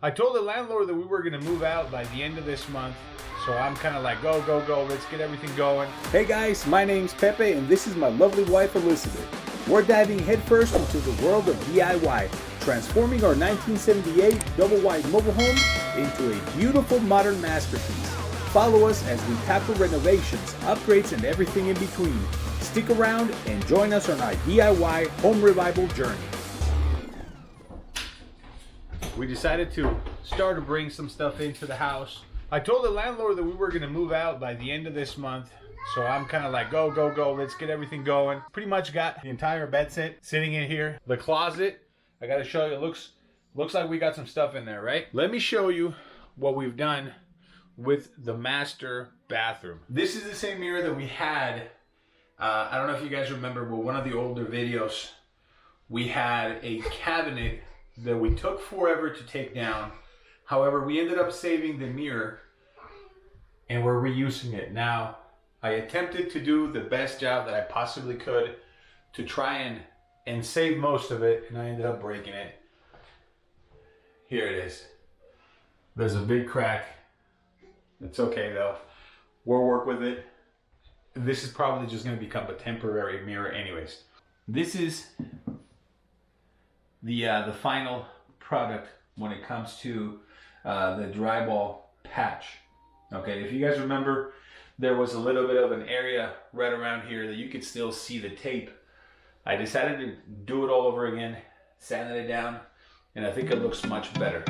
I told the landlord that we were gonna move out by the end of this month. So I'm kind of like, go, go, go, let's get everything going. Hey guys, my name's Pepe and this is my lovely wife Elizabeth. We're diving headfirst into the world of DIY, transforming our 1978 double-wide mobile home into a beautiful modern masterpiece. Follow us as we tackle renovations, upgrades, and everything in between. Stick around and join us on our DIY home revival journey. We decided to start to bring some stuff into the house. I told the landlord that we were gonna move out by the end of this month. So I'm kind of like, go, go, go, let's get everything going. Pretty much got the entire bed set sitting in here. The closet, I gotta show you, looks like we got some stuff in there, right? Let me show you what we've done with the master bathroom. This is the same mirror that we had. I don't know if you guys remember, but one of the older videos, we had a cabinet that we took forever to take down. However, we ended up saving the mirror and we're reusing it. Now, I attempted to do the best job that I possibly could to try and save most of it, and I ended up breaking it. Here it is. There's a big crack. It's okay though. We'll work with it. This is probably just gonna become a temporary mirror anyways. This is the final product when it comes to the drywall patch. Okay, if you guys remember, there was a little bit of an area right around here that you could still see the tape. I decided to do it all over again, sanded it down, and I think it looks much better.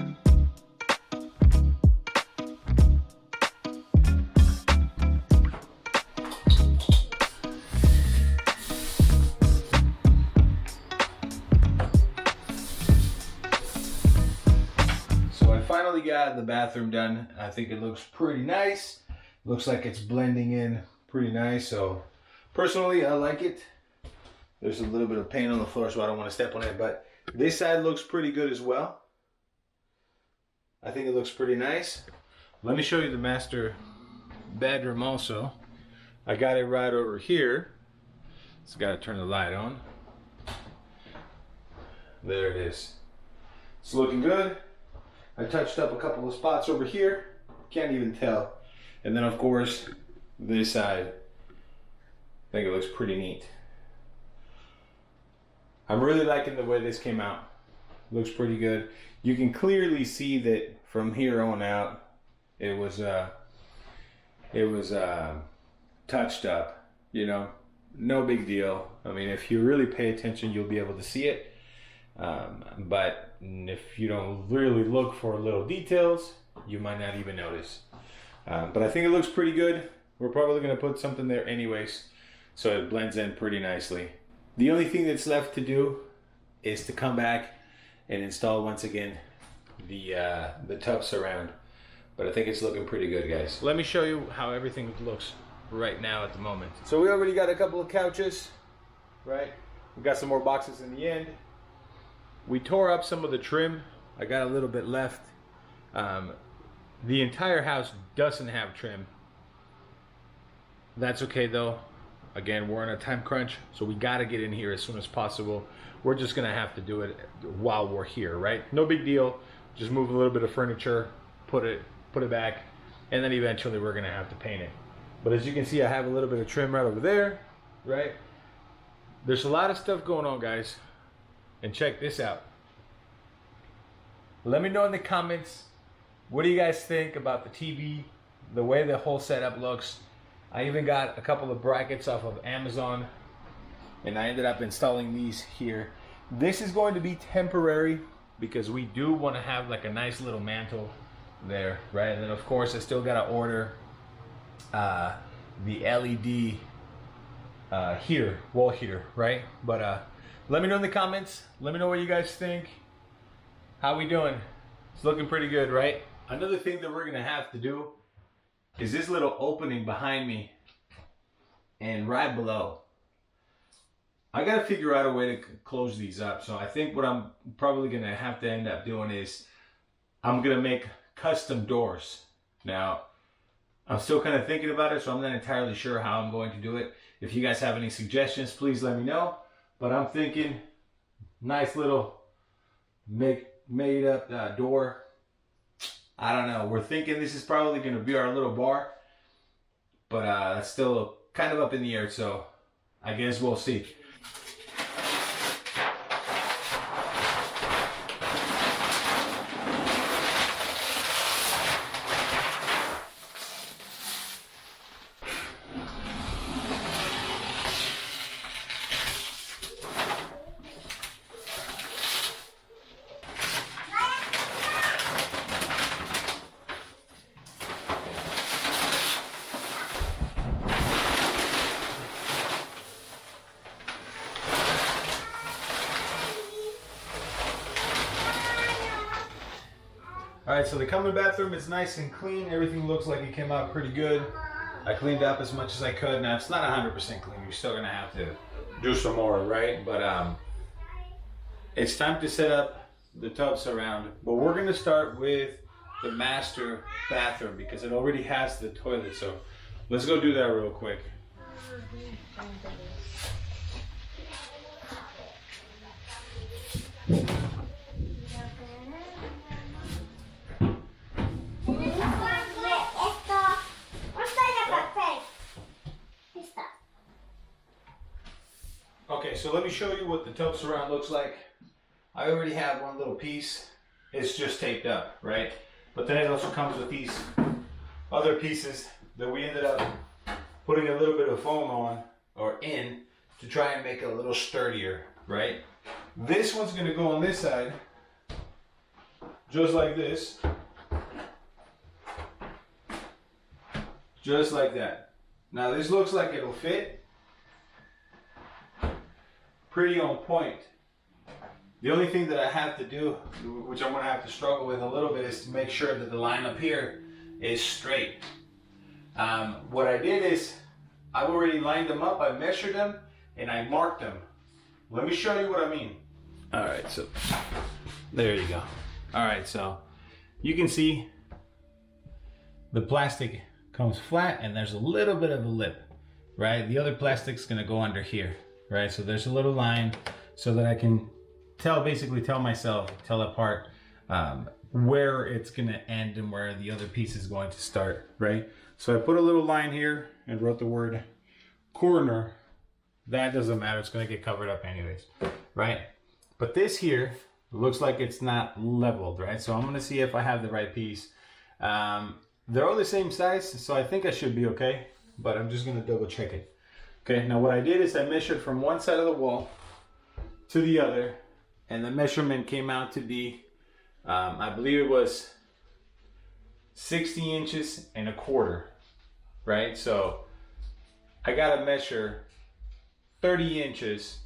Finally got the bathroom done. I think it looks pretty nice. Looks like it's blending in pretty nice. So personally, I like it. There's a little bit of paint on the floor, so I don't want to step on it, but this side looks pretty good as well. I think it looks pretty nice. Let me show you the master bedroom also. I got it right over here. Just got to turn the light on. There it is. It's looking good. I touched up a couple of spots over here, can't even tell. And then of course, this side, I think it looks pretty neat. I'm really liking the way this came out. Looks pretty good. You can clearly see that from here on out, it was touched up, you know, no big deal. I mean, if you really pay attention, you'll be able to see it. But if you don't really look for little details, you might not even notice. But I think it looks pretty good. We're probably going to put something there anyways, so it blends in pretty nicely. The only thing that's left to do is to come back and install once again the tub surround. But I think it's looking pretty good, guys. Let me show you how everything looks right now at the moment. So we already got a couple of couches, right? We got some more boxes in the end. We tore up some of the trim. I got a little bit left. The entire house doesn't have trim. That's okay though. Again, we're on a time crunch, so we gotta get in here as soon as possible. We're just gonna have to do it while we're here, right? No big deal. Just move a little bit of furniture, put it back, and then eventually we're gonna have to paint it. But as you can see, I have a little bit of trim right over there, right? There's a lot of stuff going on, guys. And check this out. Let me know in the comments, what do you guys think about the TV, the way the whole setup looks. I even got a couple of brackets off of Amazon, and I ended up installing these here. This is going to be temporary because we do want to have like a nice little mantle there, right? And then of course I still got to order the LED wall heater, right? But let me know in the comments. Let me know what you guys think. How we doing? It's looking pretty good, right? Another thing that we're gonna have to do is this little opening behind me and right below. I gotta figure out a way to close these up. So I think what I'm probably gonna have to end up doing is I'm gonna make custom doors. Now, I'm still kind of thinking about it, so I'm not entirely sure how I'm going to do it. If you guys have any suggestions, please let me know. But I'm thinking nice little made up door I don't know. We're thinking this is probably going to be our little bar, but that's still kind of up in the air, so I guess we'll see. All right, so the common bathroom is nice and clean. Everything looks like it came out pretty good. I cleaned up as much as I could. Now, it's not 100% clean. You're still gonna have to do some more, right? But it's time to set up the tub surround. But we're gonna start with the master bathroom because it already has the toilet. So let's go do that real quick. Okay, so let me show you what the tub surround looks like. I already have one little piece. It's just taped up, right? But then it also comes with these other pieces that we ended up putting a little bit of foam on or in to try and make it a little sturdier, right? This one's gonna go on this side, just like this. Just like that. Now this looks like it'll fit. Pretty on point. The only thing that I have to do, which I'm gonna have to struggle with a little bit, is to make sure that the line up here is straight. What I did is, I've already lined them up, I measured them, and I marked them. Let me show you what I mean. All right, so there you go. All right, so you can see the plastic comes flat and there's a little bit of a lip, right? The other plastic's gonna go under here. Right, so there's a little line so that I can basically tell apart where it's gonna end and where the other piece is going to start, right? So I put a little line here and wrote the word corner. That doesn't matter, it's gonna get covered up anyways, right? But this here looks like it's not leveled, right? So I'm gonna see if I have the right piece. They're all the same size, so I think I should be okay, but I'm just gonna double check it. Okay, now what I did is I measured from one side of the wall to the other, and the measurement came out to be, I believe it was 60 inches and a quarter, right? So I gotta measure 30 inches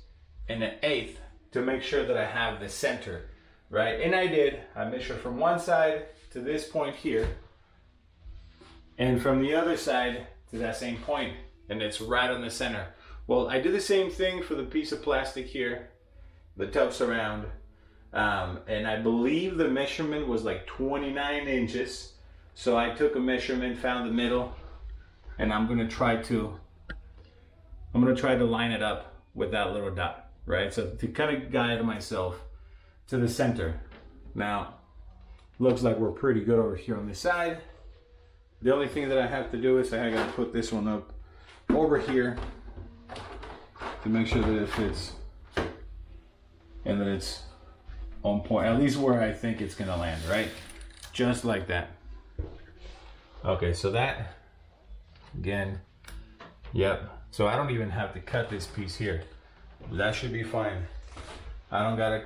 and an eighth to make sure that I have the center, right? And I did. I measured from one side to this point here, and from the other side to that same point, and it's right on the center. Well, I did the same thing for the piece of plastic here, the tub surround, and I believe the measurement was like 29 inches. So I took a measurement, found the middle, and I'm gonna try to line it up with that little dot, right? So to kind of guide myself to the center. Now, looks like we're pretty good over here on this side. The only thing that I have to do is I gotta put this one up over here to make sure that it fits and that it's on point, at least where I think it's gonna land, right? Just like that. Okay, so that, again, yep. So I don't even have to cut this piece here. That should be fine. I don't gotta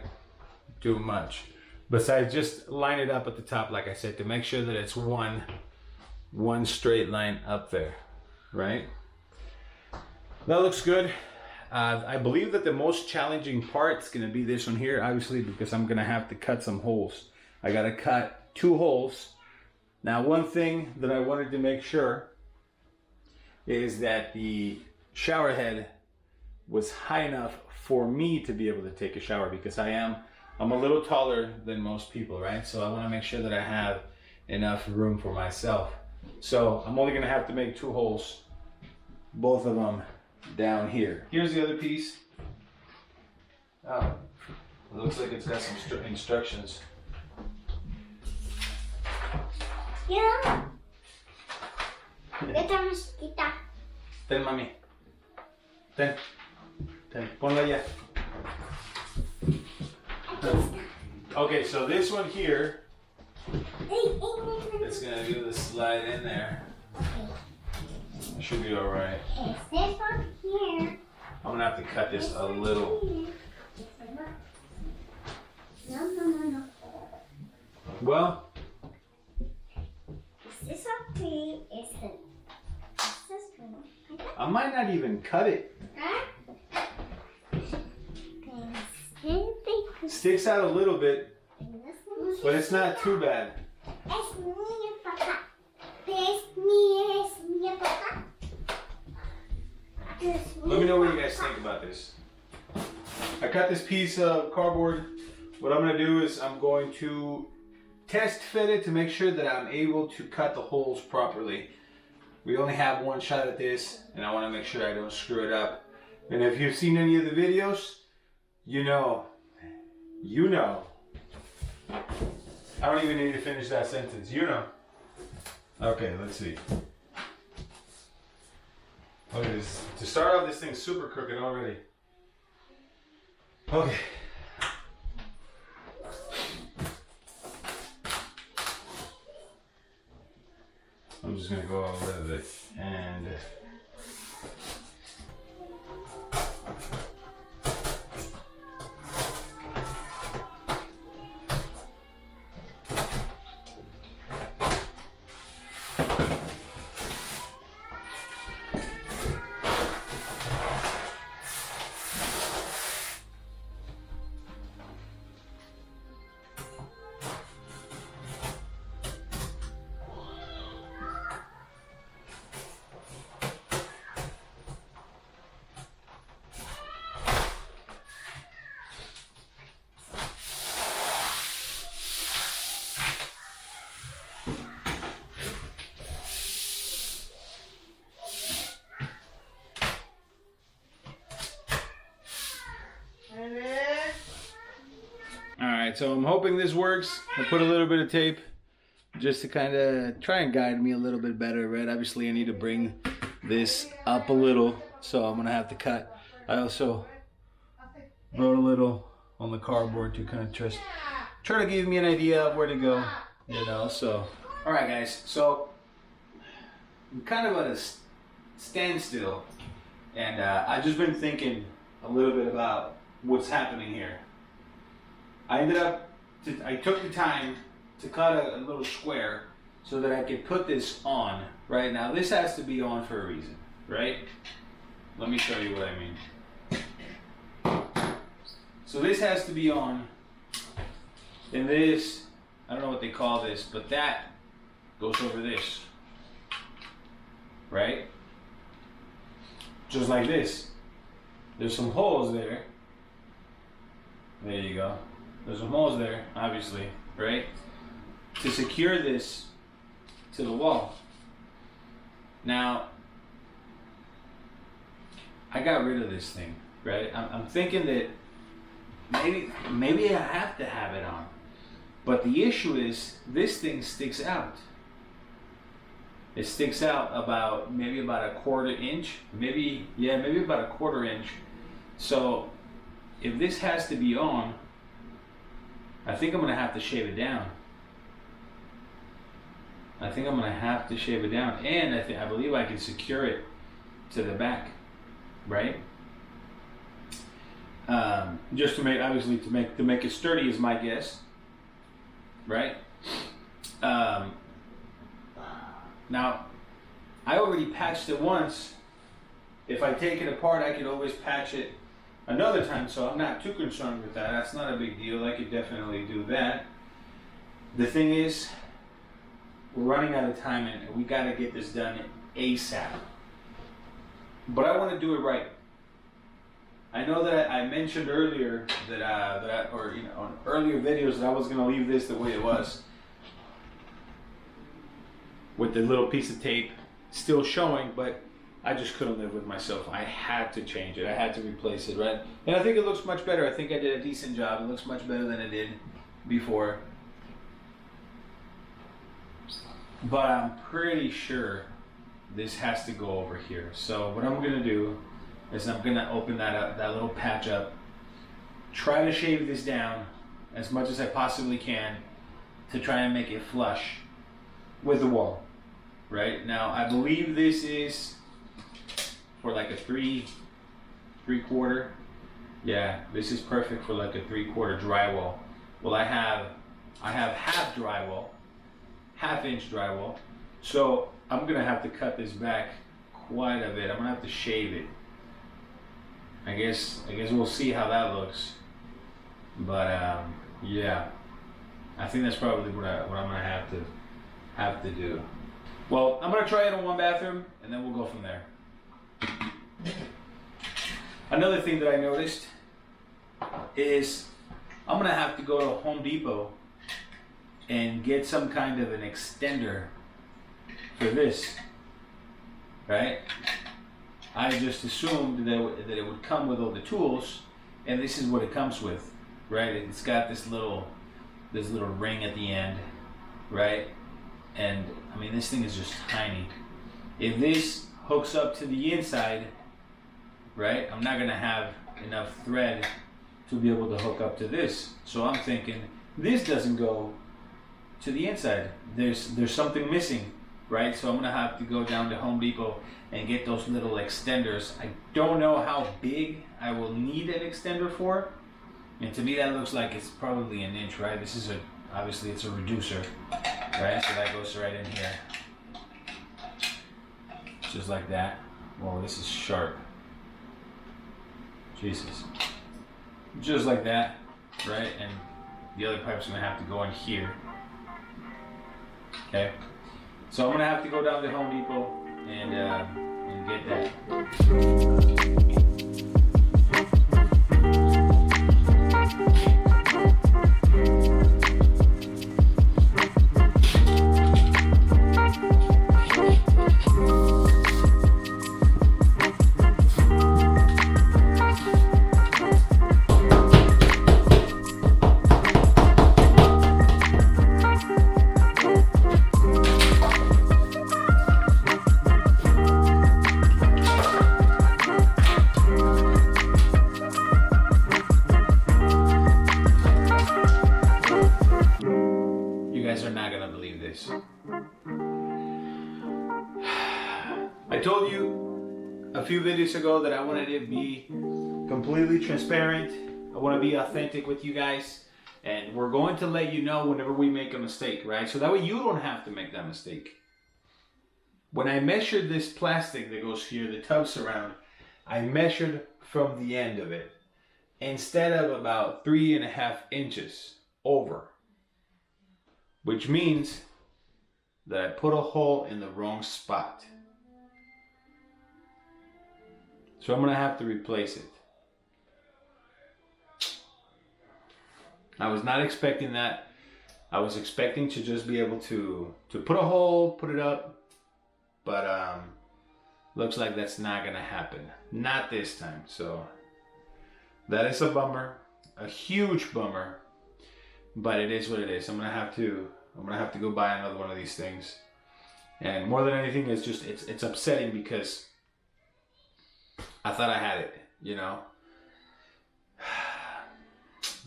do much. Besides just line it up at the top, like I said, to make sure that it's one straight line up there, right? That looks good. I believe that the most challenging part is going to be this one here, obviously, because I'm going to have to cut some holes. I got to cut 2 holes. Now, one thing that I wanted to make sure is that the shower head was high enough for me to be able to take a shower, because I'm a little taller than most people, right? So I want to make sure that I have enough room for myself. So I'm only going to have to make 2 holes, both of them down here. Here's the other piece. Oh, it looks like it's got some instructions. Ya. Esta mosquita. Ten, mami. Ten. Ten. Ponla allá. Okay, so this one here, it's gonna do the slide in there. Should be alright. It's this one here. I'm gonna have to cut this a little. No. Well, Is this okay? Is this good? I might not even cut it. Sticks out a little bit, but it's not too bad. Es mío, papá. Es mío, papá. Let me know what you guys think about this. I cut this piece of cardboard. What I'm gonna do is I'm going to test fit it to make sure that I'm able to cut the holes properly. We only have one shot at this, and I wanna make sure I don't screw it up. And if you've seen any of the videos, you know. I don't even need to finish that sentence. You know. Okay, let's see. Okay, to start off, this thing's super crooked already. Okay. I'm just gonna go all over it and. Alright, so I'm hoping this works. I put a little bit of tape just to kind of try and guide me a little bit better, right? Obviously I need to bring this up a little, so I'm gonna have to cut. I also wrote a little on the cardboard to kind of try to give me an idea of where to go, you know, so. Alright guys, so I'm kind of at a standstill, and I've just been thinking a little bit about what's happening here. I took the time to cut a little square so that I could put this on. Right now, this has to be on for a reason, right? Let me show you what I mean. So this has to be on, and this, I don't know what they call this, but that goes over this, right? Just like this. There's some holes there. There you go. There's some holes there, obviously, right? To secure this to the wall. Now, I got rid of this thing, right? I'm thinking that maybe I have to have it on. But the issue is, this thing sticks out. It sticks out maybe about a quarter inch. Maybe about a quarter inch. So, if this has to be on, I think I'm gonna have to shave it down. And I believe I can secure it to the back, right? Just to make it sturdy is my guess, right? Now, I already patched it once. If I take it apart, I could always patch it another time, so I'm not too concerned with that. That's not a big deal. I could definitely do that. The thing is, we're running out of time and we got to get this done ASAP. But I want to do it right. I know that I mentioned earlier on earlier videos that I was going to leave this the way it was, with the little piece of tape still showing, but I just couldn't live with myself. I had to change it. I had to replace it, right? And I think it looks much better. I think I did a decent job. It looks much better than it did before. but I'm pretty sure this has to go over here. So what I'm gonna do is I'm gonna open that up, that little patch up, try to shave this down as much as I possibly can to try and make it flush with the wall. Right now, I believe this is for like a three quarter. Yeah, this is perfect for like a 3/4 drywall. Well, I have half drywall, half-inch drywall. So I'm gonna have to cut this back quite a bit. I'm gonna have to shave it. I guess we'll see how that looks. But yeah, I think that's probably what I'm gonna have to do. Well, I'm gonna try it on one bathroom, and then we'll go from there. Another thing that I noticed is I'm gonna have to go to Home Depot and get some kind of an extender for this, right? I just assumed that it would come with all the tools, and this is what it comes with, right? It's got this little ring at the end, right? And I mean, this thing is just tiny. If this hooks up to the inside, right, I'm not gonna have enough thread to be able to hook up to this. So I'm thinking this doesn't go to the inside. There's something missing, right? So I'm gonna have to go down to Home Depot and get those little extenders. I don't know how big I will need an extender for. And to me that looks like it's probably an inch, right? This is obviously it's a reducer, right? So that goes right in here. Just like that. Whoa, this is sharp. Jesus. Just like that, right? And the other pipe's gonna have to go in here. Okay. So I'm gonna have to go down to Home Depot and get that. I told you a few videos ago that I wanted to be completely transparent. I want to be authentic with you guys, and we're going to let you know whenever we make a mistake, right? So that way you don't have to make that mistake. When I measured this plastic that goes here, the tub surround, I measured from the end of it instead of about 3.5 inches over, which means that I put a hole in the wrong spot. So I'm gonna have to replace it. I was not expecting that. I was expecting to just be able to put a hole, put it up, but looks like that's not gonna happen. Not this time. So that is a bummer, a huge bummer, but it is what it is. I'm gonna have to go buy another one of these things. And more than anything, it's just it's upsetting because I thought I had it, you know.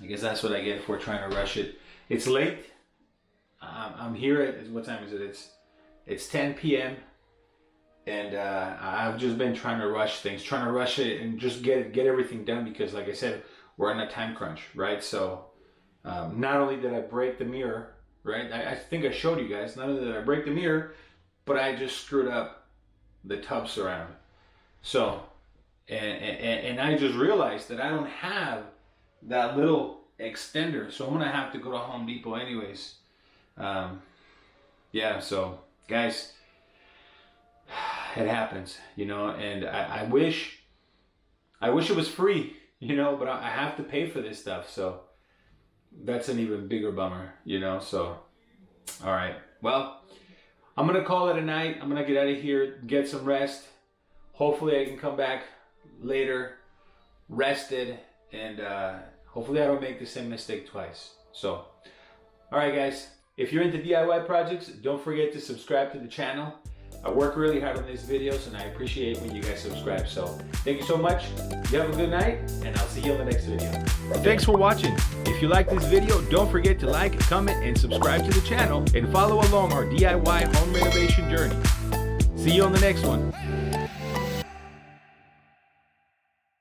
I guess that's what I get for trying to rush it. It's late. I'm here at, what time is it? It's 10 p.m. And I've just been trying to rush things, trying to rush it and just get everything done because, like I said, we're on a time crunch, right? So not only did I break the mirror, right? I think I showed you guys. Not only did I break the mirror, but I just screwed up the tub surround. So, and I just realized that I don't have that little extender. So I'm going to have to go to Home Depot anyways. Yeah, so guys, it happens, you know, and I wish it was free, you know, but I have to pay for this stuff. So that's an even bigger bummer, you know. So, all right, well, I'm going to call it a night. I'm going to get out of here, get some rest. Hopefully I can come back later, rested, and hopefully I don't make the same mistake twice. So, all right, guys. If you're into DIY projects, don't forget to subscribe to the channel. I work really hard on these videos and I appreciate when you guys subscribe. So thank you so much. You have a good night and I'll see you in the next video. Thanks for watching. If you like this video, don't forget to like, comment, and subscribe to the channel and follow along our DIY home renovation journey. See you on the next one.